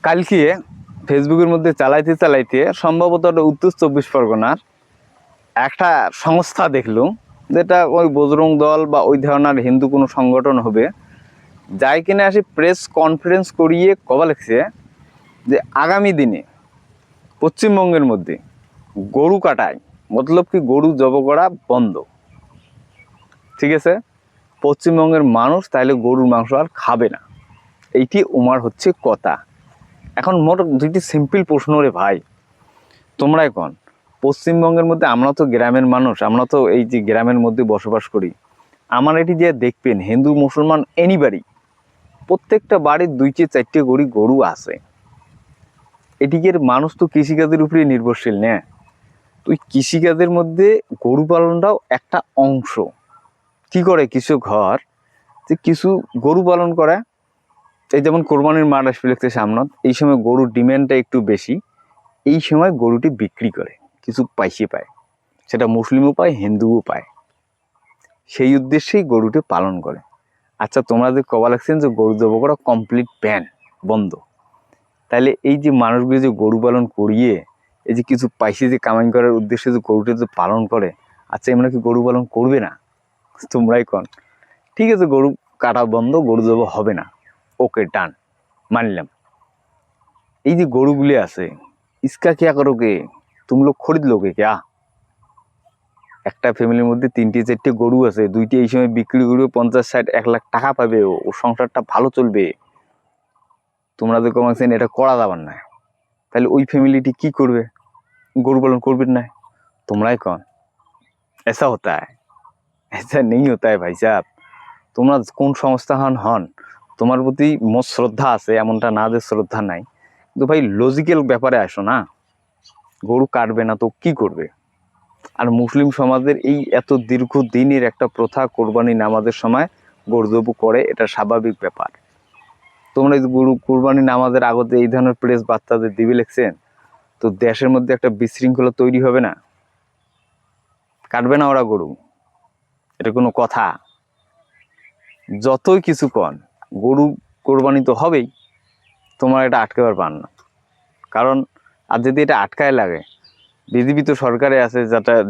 কালকে ফেসবুকের মধ্যে চালাইতে চালাইতে সম্ভবত উত্তর 24 পরগনার একটা সংস্থা দেখলুম, যেটা ওই বজরং দল বা ওই ধরনের হিন্দু কোনো সংগঠন হবে, যাই কিনে আসি প্রেস কনফারেন্স করিয়ে কবা লিখছে যে আগামী দিনে পশ্চিমবঙ্গের মধ্যে গরু কাটায়, মতলব কি গরু জব করা বন্ধ। ঠিক আছে, পশ্চিমবঙ্গের মানুষ তাইলে গরুর মাংস আর খাবে না, এইটি উমার হচ্ছে কথা। এখন মোট দুইটি সিম্পল প্রশ্ন রে ভাই, তোমরা এখন পশ্চিমবঙ্গের মধ্যে, আমরা তো গ্রামের মানুষ, আমরা তো এই যে গ্রামের মধ্যে বসবাস করি, আমার এটি যে দেখবেন হিন্দু মুসলমান এনিবারই প্রত্যেকটা বাড়ির 2-4টে গরু আছে। এদিকের মানুষ তো কৃষিকাজের উপরে নির্ভরশীল না, তো কৃষিকাজের মধ্যে গরু পালনটাও একটা অংশ। কি করে কিছু ঘর যে কিছু গরু পালন করে, এই যেমন কোরবানির মাঠ আসবে লিখতে সামনে, এই সময় গরুর ডিমান্ডটা একটু বেশি, এই সময় গরুটি বিক্রি করে কিছু পয়সা পায়, সেটা মুসলিমও পায় হিন্দুও পায়, সেই উদ্দেশ্যেই গরুটি পালন করে। আচ্ছা, তোমরা যে কবা লাগছেন যে গরু জব করা কমপ্লিট ব্যান বন্ধ, তাহলে এই যে মানুষগুলো যে গরু পালন করিয়ে এই যে কিছু পয়সা যে কামাই করার উদ্দেশ্যে যে গরুটা যে পালন করে, আচ্ছা এমন কি গরু পালন করবে না? তোমরাই কন। ঠিক আছে, গরু কাটা বন্ধ, গরু জব হবে না, ওকে ডান, মানলাম। এই যে গরুগুলি আছে, ইসকা क्या करोगे, तुम लोग खरीद लोगे क्या? একটা ফ্যামিলির মধ্যে 3-4টে গরু আছে, দুইটি এই সময় বিক্রি করবে 50-60-1 লাখ টাকা পাবে, ও সংসারটা ভালো চলবে। তোমরা যে কমাচ্ছেন এটা করা যাবার না, তাহলে ওই ফ্যামিলিটি কি করবে? গরু পালন করবেন না। তোমরাই কন। ऐसा होता है, ऐसा नहीं होता है भाई साहब। তোমরা কোন সংস্থা হন, তোমার প্রতি মোট শ্রদ্ধা আছে, এমনটা না যে শ্রদ্ধা নাই, কিন্তু ভাই লজিক্যাল ব্যাপারে আসো না। গরু কাটবে না তো কি করবে? আর মুসলিম সমাজের এই এত দীর্ঘদিনের একটা প্রথা, কোরবানি নামাজের সময় গরু জবু করে, এটা স্বাভাবিক ব্যাপার। তোমরা এই গরু কোরবানি নামাজের আগতে এই ধরনের প্রেস বাচ্চাদের দিবি লিখছেন, তো দেশের মধ্যে একটা বিশৃঙ্খলা তৈরি হবে না? কাটবে না ওরা গরু, এটা কোনো কথা? যতই কিছু কন, গরু কোরবানি তো হবেই, তোমার এটা আটকাবার পার না। কারণ আর যদি এটা আটকায় লাগে, বিজেপি তো সরকারে আছে,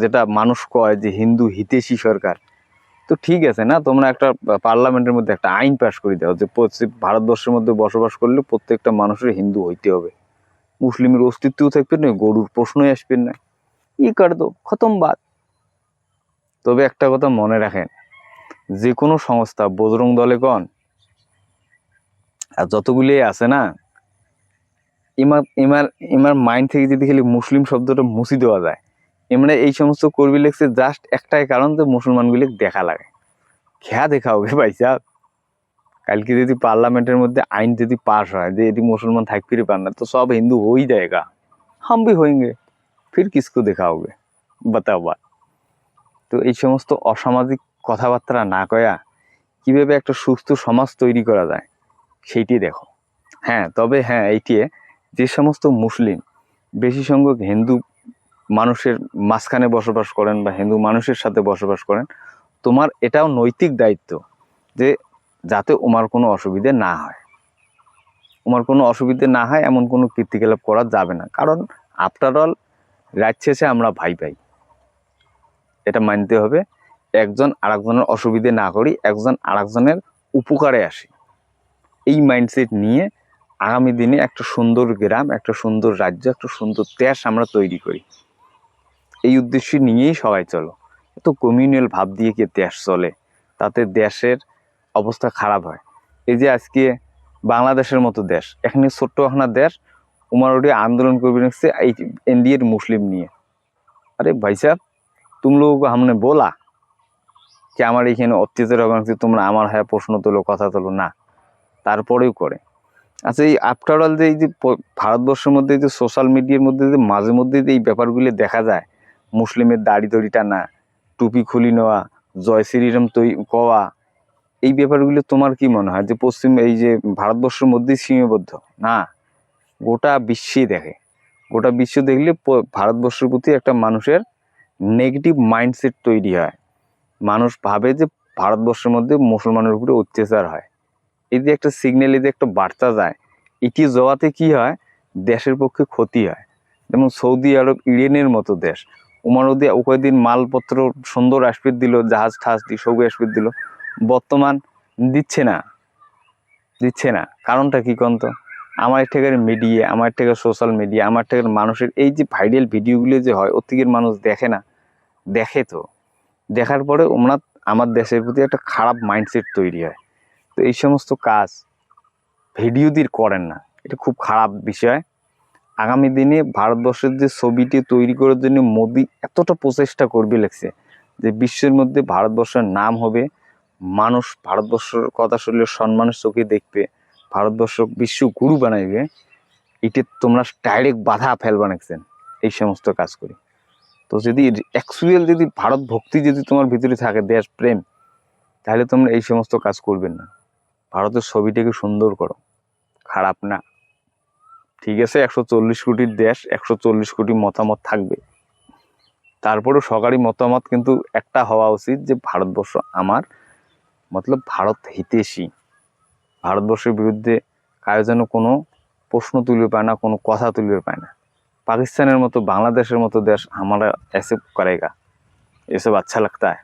যেটা মানুষ কয় যে হিন্দু হিতেশী সরকার, তো ঠিক আছে না, তোমরা একটা পার্লামেন্টের মধ্যে একটা আইন পাস করে দাও যে ভারতবর্ষের মধ্যে বসবাস করলে প্রত্যেকটা মানুষের হিন্দু হইতে হবে, মুসলিমের অস্তিত্বও থাকবে না, গরুর প্রশ্নই আসবে না, ই কর দো, খতম বাত। তবে একটা কথা মনে রাখেন, যে কোনো সংস্থা, বজরং দলে কন আর যতগুলি আছে না, ইমার মাইন্ড থেকে যদি খালি মুসলিম শব্দটা মুছি দেওয়া যায়, এমনি এই সমস্ত কর্মী লেগছে জাস্ট একটাই কারণ, যে মুসলমানগুলি দেখা লাগে। খেয়া দেখা হবে ভাই সাহেব। কালকে যদি পার্লামেন্টের মধ্যে আইন যদি পাস হয় যে এটি মুসলমান থাকতে পার না, তো সব হিন্দু हो ही जाएगा, हम भी होंगे, फिर किसको देखा होगे, बताओ बात। তো এই সমস্ত অসামাজিক কথাবার্তা না কয়া কিভাবে একটা সুস্থ সমাজ তৈরি করা যায় সেইটি দেখো। হ্যাঁ, তবে হ্যাঁ, এইটি যে সমস্ত মুসলিম বেশি সংখ্যক হিন্দু মানুষের মাঝখানে বসবাস করেন বা হিন্দু মানুষের সাথে বসবাস করেন, তোমার এটাও নৈতিক দায়িত্ব যে যাতে ওমার কোনো অসুবিধে না হয়, ওমার কোনো অসুবিধে না হয় এমন কোনো কীর্তিকলাপ করা যাবে না। কারণ আফটার অল রাত শেষে আমরা ভাই ভাই, এটা মানতে হবে। একজন আরেকজনের অসুবিধে না করি, একজন আরেকজনের উপকারে আসি, এই মাইন্ডসেট নিয়ে আগামী দিনে একটা সুন্দর গ্রাম, একটা সুন্দর রাজ্য, একটা সুন্দর দেশ আমরা তৈরি করি, এই উদ্দেশ্য নিয়েই সবাই চলো। এত কমিউনাল ভাব দিয়ে কি দেশ চলে? তাতে দেশের অবস্থা খারাপ হয়। এই যে আজকে বাংলাদেশের মতো দেশ, এখানে ছোট্ট একটা দেশ, উমার ওটি আন্দোলন করবে নিচ্ছে এই ইন্ডিয়ার মুসলিম নিয়ে। আরে ভাই সাহেব, तुम लोगों को हमने बोला कि আমার এখানে অত্যাচার হবে, তোমরা আমার হ্যাঁ প্রশ্ন তোলো, কথা তোলো না, তারপরেও করে। আচ্ছা, এই আফটার অল যে এই যে ভারতবর্ষের মধ্যে যে সোশ্যাল মিডিয়ার মধ্যে যে মাঝে মধ্যে যে এই ব্যাপারগুলি দেখা যায়, মুসলিমের দাড়ি দড়ি টানা, টুপি খুলি নেওয়া, জয় শ্রীরাম কওয়া, এই ব্যাপারগুলি তোমার কি মনে হয় যে পশ্চিম এই যে ভারতবর্ষের মধ্যেই সীমাবদ্ধ না? গোটা বিশ্বেই দেখে, গোটা বিশ্ব দেখলে ভারতবর্ষের প্রতি একটা মানুষের নেগেটিভ মাইন্ডসেট তৈরি হয়। মানুষ ভাবে যে ভারতবর্ষের মধ্যে মুসলমানের উপরে অত্যাচার হয়। এই যে একটা সিগন্যাল, এই যে একটা বার্তা যায়, এটি জওয়াতে কি হয়, দেশের পক্ষে ক্ষতি হয়। যেমন সৌদি আরব, ইরানের মতো দেশ, ওমারদি কয়েকদিন মালপত্র সুন্দর আসবে দিল, জাহাজ ঠাস দিয়ে সব আসবে দিল, বর্তমান দিচ্ছে না। কারণটা কি কন্ত? আমার থেকে মিডিয়া, আমার থেকে সোশ্যাল মিডিয়া, আমার থেকে মানুষের এই যে ভাইরাল ভিডিওগুলো যে হয়, ওর থেকে মানুষ দেখে না। দেখে তো, দেখার পরে ওমরা আমার দেশের প্রতি একটা খারাপ মাইন্ডসেট তৈরি হয়। তো এই সমস্ত কাজ ভিডিও দিয়ে করেন না, এটা খুব খারাপ বিষয়। আগামী দিনে ভারতবর্ষের যে ছবিটি তৈরি করার জন্য মোদি এতটা প্রচেষ্টা করবে লাগছে যে বিশ্বের মধ্যে ভারতবর্ষের নাম হবে, মানুষ ভারতবর্ষের কথা শুনলে সম্মানের চোখে দেখবে, ভারতবর্ষ বিশ্ব গুরু বানাইবে। এটা তোমরা ডাইরেক্ট বাধা ফেলবা নাকছেন এই সমস্ত কাজ করি। তো যদি অ্যাকচুয়াল যদি ভারত ভক্তি যদি তোমার ভিতরে থাকে, দেশ প্রেম, তাহলে তোমরা এই সমস্ত কাজ করবেন না। ভারতের ছবিটাকে সুন্দর করো, খারাপ না। ঠিক আছে, 140 কোটির দেশ, 140 কোটি মতামত থাকবে, তারপরেও সরকারি মতামত কিন্তু একটা হওয়া উচিত যে ভারতবর্ষ আমার, মতলব ভারত হিতেশী। ভারতবর্ষের বিরুদ্ধে কারো যেন কোনো প্রশ্ন তুলে পায় না, কোনো কথা তুলে পায় না। পাকিস্তানের মতো, বাংলাদেশের মতো দেশ हमारा ऐसे करेगा, ये सब अच्छा लगता है?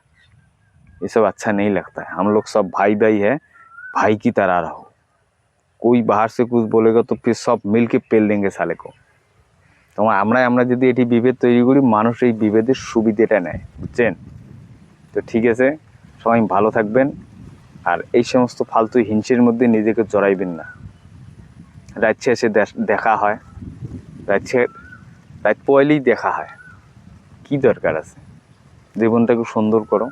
ये सब अच्छा नहीं लगता है। हम लोग सब भाई भाई है, भाई की तरह रहो। कोई बाहर से कुछ बोलेगा तो फिर सब मिल के पेल देंगे साले को। তোমার আমরা যদি এটি বিভেদ তৈরি করি, মানুষ এই বিভেদের সুবিধাটা নেয়, বুঝছেন? তো ঠিক আছে, সবাই ভালো থাকবেন, আর এই সমস্ত ফালতু হিংসের মধ্যে নিজেকে জড়াইবেন না। রাত শেষে দেখা হয়, রাত পয়লেই দেখা হয়, কি দরকার আছে? জীবনটাকে সুন্দর করো,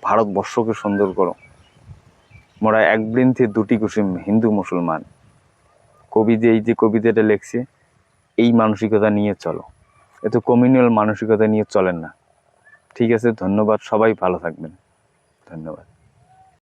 ভারতবর্ষকে সুন্দর করো। মোরা এক বৃন্তে দুটি কুসুম, হিন্দু মুসলমান। কবি যে এই যে কবিতাটা লেখছে, এই মানসিকতা নিয়ে চলো, এত কমিউনাল মানসিকতা নিয়ে চলেন না। ঠিক আছে, ধন্যবাদ, সবাই ভালো থাকবেন, ধন্যবাদ।